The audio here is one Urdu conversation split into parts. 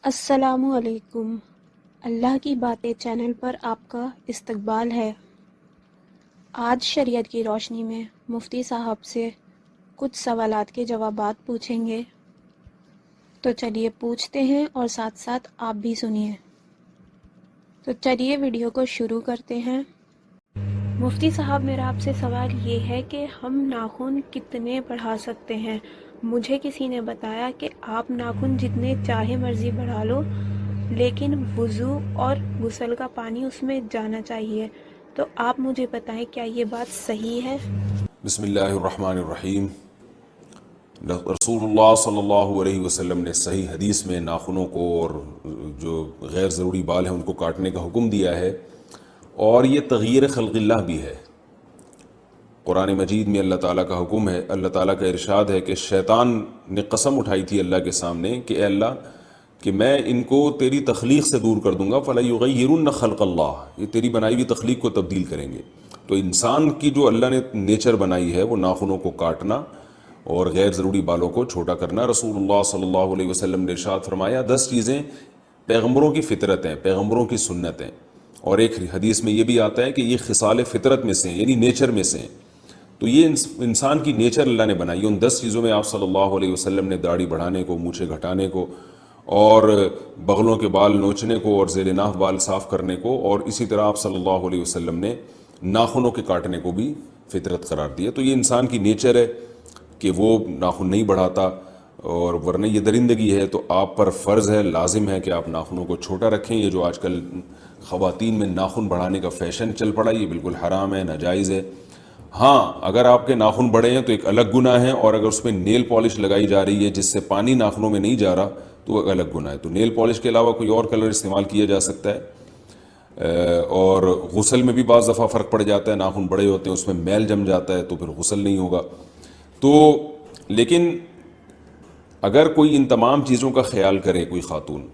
السلام علیکم۔ اللہ کی باتیں چینل پر آپ کا استقبال ہے۔ آج شریعت کی روشنی میں مفتی صاحب سے کچھ سوالات کے جوابات پوچھیں گے، تو چلیے پوچھتے ہیں اور ساتھ ساتھ آپ بھی سنیے۔ تو چلیے ویڈیو کو شروع کرتے ہیں۔ مفتی صاحب، میرا آپ سے سوال یہ ہے کہ ہم ناخن کتنے بڑھا سکتے ہیں؟ مجھے کسی نے بتایا کہ آپ ناخن جتنے چاہے مرضی بڑھا لو، لیکن وضو اور غسل کا پانی اس میں جانا چاہیے۔ تو آپ مجھے بتائیں، کیا یہ بات صحیح ہے؟ بسم اللہ الرحمن الرحیم۔ رسول اللہ صلی اللہ علیہ وسلم نے صحیح حدیث میں ناخنوں کو اور جو غیر ضروری بال ہیں ان کو کاٹنے کا حکم دیا ہے، اور یہ تغییر خلق اللہ بھی ہے۔ قرآن مجید میں اللہ تعالیٰ کا حکم ہے، اللہ تعالیٰ کا ارشاد ہے کہ شیطان نے قسم اٹھائی تھی اللہ کے سامنے کہ اے اللہ، کہ میں ان کو تیری تخلیق سے دور کر دوں گا، فَلَا يُغَيِّرُنَّ خَلْقَ اللَّهِ، یہ تیری بنائی ہوئی تخلیق کو تبدیل کریں گے۔ تو انسان کی جو اللہ نے نیچر بنائی ہے وہ ناخنوں کو کاٹنا اور غیر ضروری بالوں کو چھوٹا کرنا۔ رسول اللہ صلی اللہ علیہ وسلم نے ارشاد فرمایا 10 چیزیں پیغمبروں کی فطرت ہیں، پیغمبروں کی سنت ہیں، اور ایک حدیث میں یہ بھی آتا ہے کہ یہ خصال فطرت میں سے ہیں، یعنی نیچر میں سے ہیں۔ تو یہ انسان کی نیچر اللہ نے بنائی ہے۔ ان 10 چیزوں میں آپ صلی اللہ علیہ وسلم نے داڑھی بڑھانے کو، مونچھیں گھٹانے کو، اور بغلوں کے بال نوچنے کو، اور ذیل ناف بال صاف کرنے کو، اور اسی طرح آپ صلی اللہ علیہ وسلم نے ناخنوں کے کاٹنے کو بھی فطرت قرار دیا۔ تو یہ انسان کی نیچر ہے کہ وہ ناخن نہیں بڑھاتا، اور ورنہ یہ درندگی ہے۔ تو آپ پر فرض ہے، لازم ہے کہ آپ ناخنوں کو چھوٹا رکھیں۔ یہ جو آج کل خواتین میں ناخن بڑھانے کا فیشن چل پڑا، یہ بالکل حرام ہے، ناجائز ہے۔ ہاں، اگر آپ کے ناخن بڑے ہیں تو ایک الگ گناہ ہے، اور اگر اس میں نیل پالش لگائی جا رہی ہے جس سے پانی ناخنوں میں نہیں جا رہا تو وہ الگ گناہ ہے۔ تو نیل پالش کے علاوہ کوئی اور کلر استعمال کیا جا سکتا ہے۔ اور غسل میں بھی بعض دفعہ فرق پڑ جاتا ہے، ناخن بڑے ہوتے ہیں اس میں میل جم جاتا ہے تو پھر غسل نہیں ہوگا۔ تو لیکن اگر کوئی ان تمام چیزوں کا خیال کرے، کوئی خاتون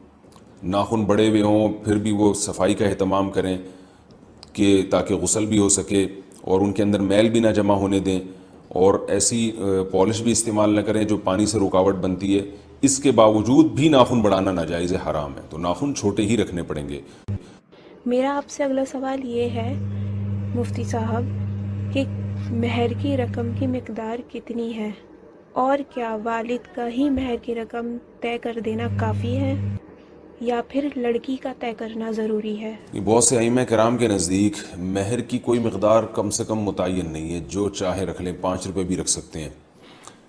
ناخن بڑے ہوئے ہوں پھر بھی وہ صفائی کا اہتمام کریں کہ تاکہ غسل بھی ہو سکے اور ان کے اندر میل بھی نہ جمع ہونے دیں، اور ایسی پالش بھی استعمال نہ کریں جو پانی سے رکاوٹ بنتی ہے، اس کے باوجود بھی ناخن بڑھانا ناجائز ہے، حرام ہے۔ تو ناخن چھوٹے ہی رکھنے پڑیں گے۔ میرا آپ سے اگلا سوال یہ ہے مفتی صاحب کہ مہر کی رقم کی مقدار کتنی ہے، اور کیا والد کا ہی مہر کی رقم طے کر دینا کافی ہے یا پھر لڑکی کا طے کرنا ضروری ہے؟ بہت سے ائمہ کرام کے نزدیک مہر کی کوئی مقدار کم سے کم متعین نہیں ہے، جو چاہے رکھ لیں، 5 روپے بھی رکھ سکتے ہیں۔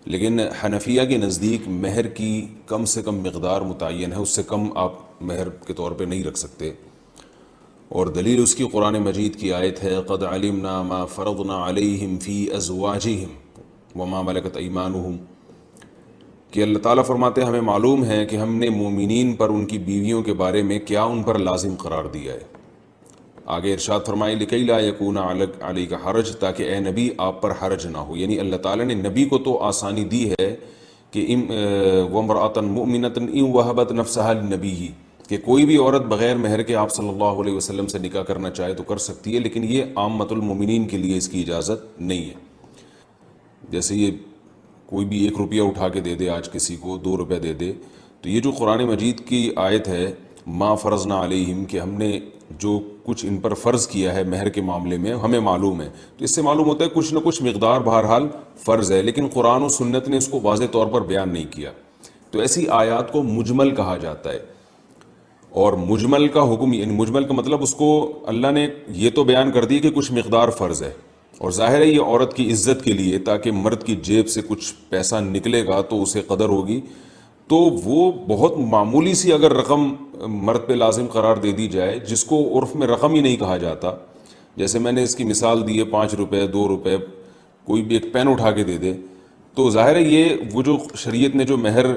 لیکن حنفیہ کے نزدیک مہر کی کم سے کم مقدار متعین ہے، اس سے کم آپ مہر کے طور پہ نہیں رکھ سکتے، اور دلیل اس کی قرآن مجید کی آیت ہے قد علمنا ما فرضنا علیہم فی ازواجہم وما ملکت ایمانہم، کہ اللہ تعالیٰ فرماتے ہیں ہمیں معلوم ہے کہ ہم نے مومنین پر ان کی بیویوں کے بارے میں کیا ان پر لازم قرار دیا ہے۔ آگے ارشاد فرمائے لکی لا یکون علیک حرج، تاکہ اے نبی آپ پر حرج نہ ہو۔ یعنی اللہ تعالیٰ نے نبی کو تو آسانی دی ہے کہ وامرأۃ مؤمنۃ ان وہبت نفسہا لنبیہ، کہ کوئی بھی عورت بغیر مہر کے آپ صلی اللہ علیہ وسلم سے نکاح کرنا چاہے تو کر سکتی ہے، لیکن یہ عامۃ المومنین کے لیے اس کی اجازت نہیں ہے۔ جیسے یہ کوئی بھی 1 روپیہ اٹھا کے دے دے آج کسی کو، 2 روپے دے دے، تو یہ جو قرآن مجید کی آیت ہے ما فرضنا علیہم، کہ ہم نے جو کچھ ان پر فرض کیا ہے مہر کے معاملے میں ہمیں معلوم ہے، تو اس سے معلوم ہوتا ہے کچھ نہ کچھ مقدار بہرحال فرض ہے، لیکن قرآن و سنت نے اس کو واضح طور پر بیان نہیں کیا۔ تو ایسی آیات کو مجمل کہا جاتا ہے، اور مجمل کا حکم، یعنی مجمل کا مطلب اس کو اللہ نے یہ تو بیان کر دی کہ کچھ مقدار فرض ہے، اور ظاہر ہے یہ عورت کی عزت کے لیے، تاکہ مرد کی جیب سے کچھ پیسہ نکلے گا تو اسے قدر ہوگی، تو وہ بہت معمولی سی اگر رقم مرد پہ لازم قرار دے دی جائے جس کو عرف میں رقم ہی نہیں کہا جاتا، جیسے میں نے اس کی مثال دی ہے 5 روپے 2 روپے، کوئی بھی ایک پین اٹھا کے دے دے، تو ظاہر ہے یہ وہ جو شریعت نے جو مہر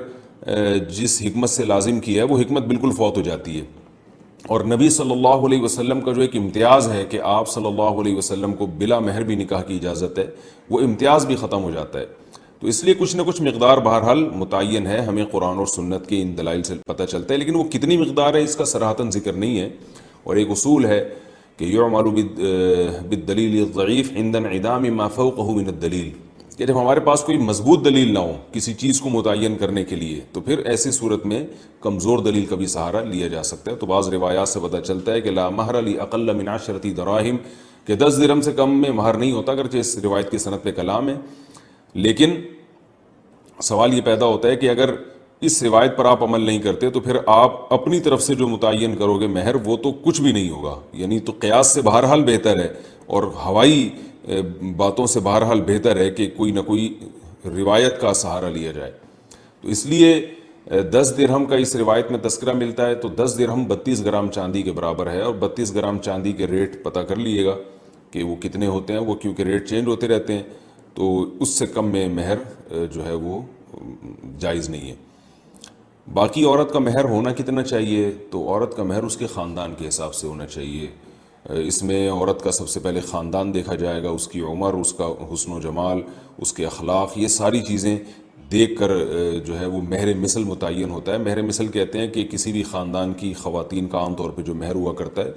جس حکمت سے لازم کیا ہے وہ حکمت بالکل فوت ہو جاتی ہے۔ اور نبی صلی اللہ علیہ وسلم کا جو ایک امتیاز ہے کہ آپ صلی اللہ علیہ وسلم کو بلا مہر بھی نکاح کی اجازت ہے، وہ امتیاز بھی ختم ہو جاتا ہے۔ تو اس لیے کچھ نہ کچھ مقدار بہرحال متعین ہے، ہمیں قرآن اور سنت کے ان دلائل سے پتہ چلتا ہے، لیکن وہ کتنی مقدار ہے اس کا صراحتاً ذکر نہیں ہے۔ اور ایک اصول ہے کہ یعمل بالدلیل الضعیف عند انعدام ما فوقه من الدلیل، کہ جب ہمارے پاس کوئی مضبوط دلیل نہ ہو کسی چیز کو متعین کرنے کے لیے تو پھر ایسی صورت میں کمزور دلیل کا بھی سہارا لیا جا سکتا ہے. تو بعض روایات سے پتہ چلتا ہے کہ لا مہر لاقل من 10 دراہم، کہ 10 درہم سے کم میں مہر نہیں ہوتا، اگرچہ اس روایت کی سند پہ کلام ہے. لیکن سوال یہ پیدا ہوتا ہے کہ اگر اس روایت پر آپ عمل نہیں کرتے تو پھر آپ اپنی طرف سے جو متعین کرو گے مہر، وہ تو کچھ بھی نہیں ہوگا. یعنی تو قیاس سے بہرحال بہتر ہے اور ہوائی باتوں سے بہرحال بہتر ہے کہ کوئی نہ کوئی روایت کا سہارا لیا جائے. تو اس لیے 10 درہم کا اس روایت میں تذکرہ ملتا ہے تو 10 درہم 32 گرام چاندی کے برابر ہے، اور 32 گرام چاندی کے ریٹ پتہ کر لیے گا کہ وہ کتنے ہوتے ہیں، وہ کیونکہ ریٹ چینج ہوتے رہتے ہیں. تو اس سے کم میں مہر جو ہے وہ جائز نہیں ہے. باقی عورت کا مہر ہونا کتنا چاہیے؟ تو عورت کا مہر اس کے خاندان کے حساب سے ہونا چاہیے. اس میں عورت کا سب سے پہلے خاندان دیکھا جائے گا، اس کی عمر، اس کا حسن و جمال، اس کے اخلاق، یہ ساری چیزیں دیکھ کر جو ہے وہ مہر مثل متعین ہوتا ہے. مہر مثل کہتے ہیں کہ کسی بھی خاندان کی خواتین کا عام طور پہ جو مہر ہوا کرتا ہے،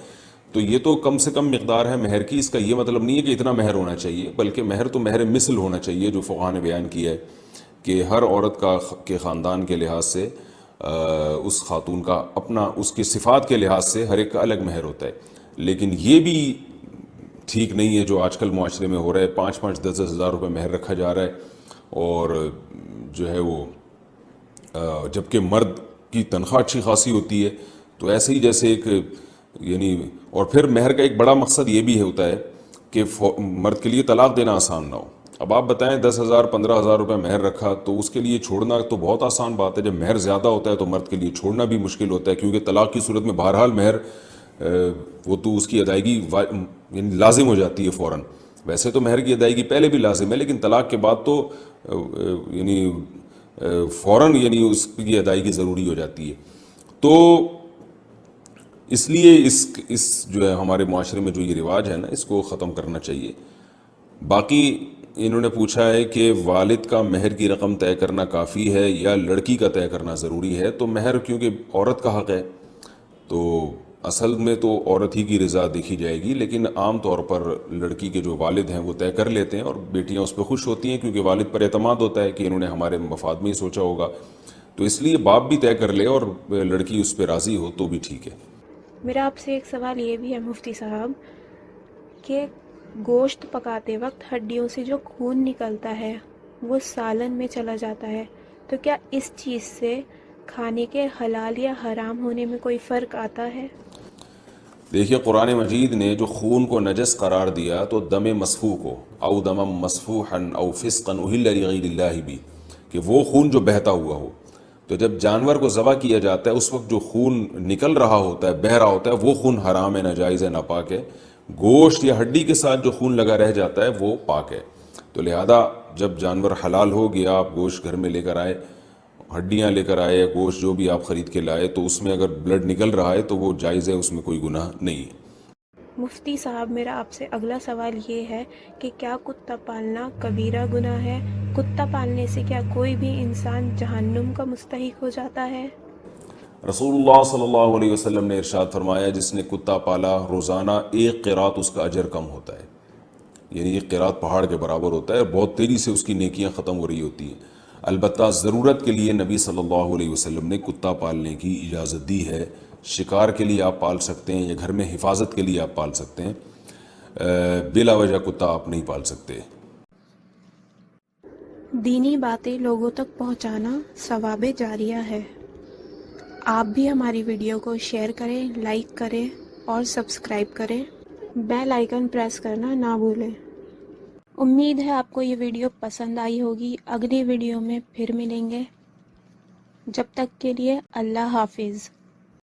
تو یہ تو کم سے کم مقدار ہے مہر کی. اس کا یہ مطلب نہیں ہے کہ اتنا مہر ہونا چاہیے، بلکہ مہر تو مہر مثل ہونا چاہیے، جو فقہاء نے بیان کیا ہے کہ ہر عورت کے خاندان کے لحاظ سے اس خاتون کا اپنا، اس کی صفات کے لحاظ سے ہر ایک کا الگ مہر ہوتا ہے. لیکن یہ بھی ٹھیک نہیں ہے جو آج کل معاشرے میں ہو رہا ہے. 5-5 10 ہزار روپے مہر رکھا جا رہا ہے، اور جو ہے وہ جبکہ مرد کی تنخواہ اچھی خاصی ہوتی ہے. تو ایسے ہی جیسے ایک یعنی، اور پھر مہر کا ایک بڑا مقصد یہ بھی ہوتا ہے کہ مرد کے لیے طلاق دینا آسان نہ ہو. اب آپ بتائیں 10,000 15,000 روپے مہر رکھا تو اس کے لیے چھوڑنا تو بہت آسان بات ہے. جب مہر زیادہ ہوتا ہے تو مرد کے لیے چھوڑنا بھی مشکل ہوتا ہے، کیونکہ طلاق کی صورت میں بہرحال مہر وہ تو اس کی ادائیگی یعنی لازم ہو جاتی ہے فوراً. ویسے تو مہر کی ادائیگی پہلے بھی لازم ہے، لیکن طلاق کے بعد تو یعنی فوراً یعنی اس کی ادائیگی ضروری ہو جاتی ہے. تو اس لیے اس جو ہے ہمارے معاشرے میں جو یہ رواج ہے نا، اس کو ختم کرنا چاہیے. باقی انہوں نے پوچھا ہے کہ والد کا مہر کی رقم طے کرنا کافی ہے یا لڑکی کا طے کرنا ضروری ہے؟ تو مہر کیونکہ عورت کا حق ہے تو اصل میں تو عورت ہی کی رضا دیکھی جائے گی، لیکن عام طور پر لڑکی کے جو والد ہیں وہ طے کر لیتے ہیں، اور بیٹیاں اس پہ خوش ہوتی ہیں کیونکہ والد پر اعتماد ہوتا ہے کہ انہوں نے ہمارے مفاد میں ہی سوچا ہوگا. تو اس لیے باپ بھی طے کر لے اور لڑکی اس پہ راضی ہو تو بھی ٹھیک ہے. میرا آپ سے ایک سوال یہ بھی ہے مفتی صاحب کہ گوشت پکاتے وقت ہڈیوں سے جو خون نکلتا ہے وہ سالن میں چلا جاتا ہے، تو کیا اس چیز سے کھانے کے حلال یا حرام ہونے میں کوئی فرق آتا ہے؟ دیکھیے قرآن مجید نے جو خون کو نجس قرار دیا تو دم مسفوح کو، او دم مسفوحا او فسقا اہل لغیر اللہ بھی، کہ وہ خون جو بہتا ہوا ہو. تو جب جانور کو ذبح کیا جاتا ہے اس وقت جو خون نکل رہا ہوتا ہے، بہہ رہا ہوتا ہے، وہ خون حرام ہے، ناجائز ہے، ناپاک ہے. گوشت یا ہڈی کے ساتھ جو خون لگا رہ جاتا ہے وہ پاک ہے. تو لہذا جب جانور حلال ہو گیا، آپ گوشت گھر میں لے کر آئے، ہڈیاں لے کر آئے، گوشت جو بھی آپ خرید کے لائے، تو اس میں اگر بلڈ نکل رہا ہے تو وہ جائز ہے، اس میں کوئی گناہ نہیں ہے. مفتی صاحب میرا آپ سے اگلا سوال یہ ہے کہ کیا کتا پالنا کبیرہ گناہ ہے؟ کتا پالنے سے کیا کوئی بھی انسان جہنم کا مستحق ہو جاتا ہے؟ رسول اللہ صلی اللہ علیہ وسلم نے ارشاد فرمایا جس نے کتا پالا روزانہ 1 قیرات اس کا اجر کم ہوتا ہے. یعنی 1 قیرات پہاڑ کے برابر ہوتا ہے، اور بہت تیزی سے اس کی نیکیاں ختم ہو رہی ہوتی ہیں. البتہ ضرورت کے لیے نبی صلی اللہ علیہ وسلم نے کتا پالنے کی اجازت دی ہے. شکار کے لیے آپ پال سکتے ہیں یا گھر میں حفاظت کے لیے آپ پال سکتے ہیں، بلا وجہ کتا آپ نہیں پال سکتے. دینی باتیں لوگوں تک پہنچانا ثواب جاریہ ہے. آپ بھی ہماری ویڈیو کو شیئر کریں، لائک کریں اور سبسکرائب کریں. بیل آئیکن پریس کرنا نہ بھولیں. امید ہے آپ کو یہ ویڈیو پسند آئی ہوگی. اگلی ویڈیو میں پھر ملیں گے. جب تک کے لیے اللہ حافظ.